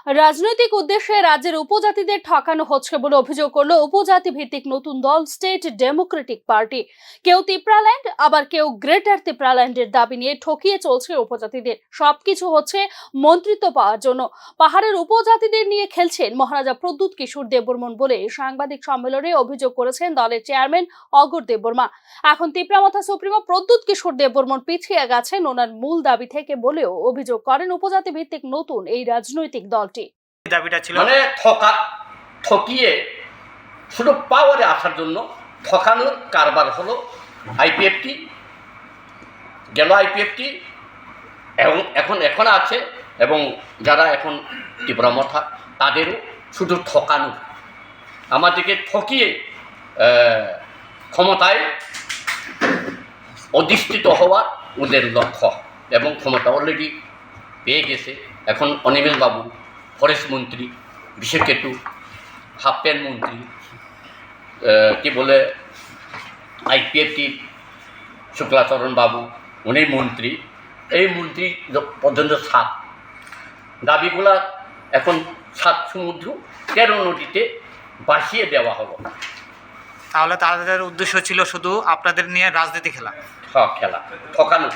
রাজনৈতিক উদ্দেশ্যে রাজ্যের উপজাতিদের ঠকানো হচ্ছে বলে অভিযোগ করলো উপজাতি ভিত্তিক নতুন দল স্টেট ডেমোক্রেটিক পার্টি। কেউ তিপ্রাল্যান্ড আবার কেউ গ্রেটার তিপ্রাল্যান্ডের দাবি নিয়ে ঠকিয়ে চলছে উপজাতিদের। সবকিছু হচ্ছে মন্ত্রিত্ব পাওয়ার জন্য। পাহাড়ের উপজাতিদের নিয়ে খেলছেন মহারাজা প্রদ্যুৎ কিশোর দেববর্মন বলে সাংবাদিক সম্মেলনে অভিযোগ করেছেন দলের চেয়ারম্যান অগর দেববর্মা। এখন তিপ্রামথা সুপ্রিমো প্রদ্যুৎ কিশোর দেববর্মন পিছিয়ে গেছেন ওনার মূল দাবি থেকে বলেও অভিযোগ করেন উপজাতি ভিত্তিক নতুন এই রাজনৈতিক দলটি। দাবিটা ছিল মানে ঠকিয়ে শুধু পাওয়ারে আসার জন্য ঠকানোর কারবার হলো আইপিএফটি, গেল আইপিএফটি এবং এখন আছে, এবং যারা এখন তীব্রমথা তাদেরও শুধু ঠকানো, আমাদেরকে ঠকিয়ে ক্ষমতায় অধিষ্ঠিত হওয়া ওদের লক্ষ্য, এবং ক্ষমতা অলরেডি পেয়ে গেছে। এখন অনিমেষ বাবু ফরেস্ট মন্ত্রী, বিশেকেতু হাফ প্যান্ট মন্ত্রী, কি বলে আইপিএফটির শুক্লাচরণ বাবু উনি মন্ত্রী, এই মন্ত্রী পর্যন্ত 7 দাবিগুলা এখন 7 সমুদ্র 13 নদীতে ভাসিয়ে দেওয়া হলো। তাহলে তাদের উদ্দেশ্য ছিল শুধু আপনাদের নিয়ে রাজনীতি খেলা, খেলা ঠকানো।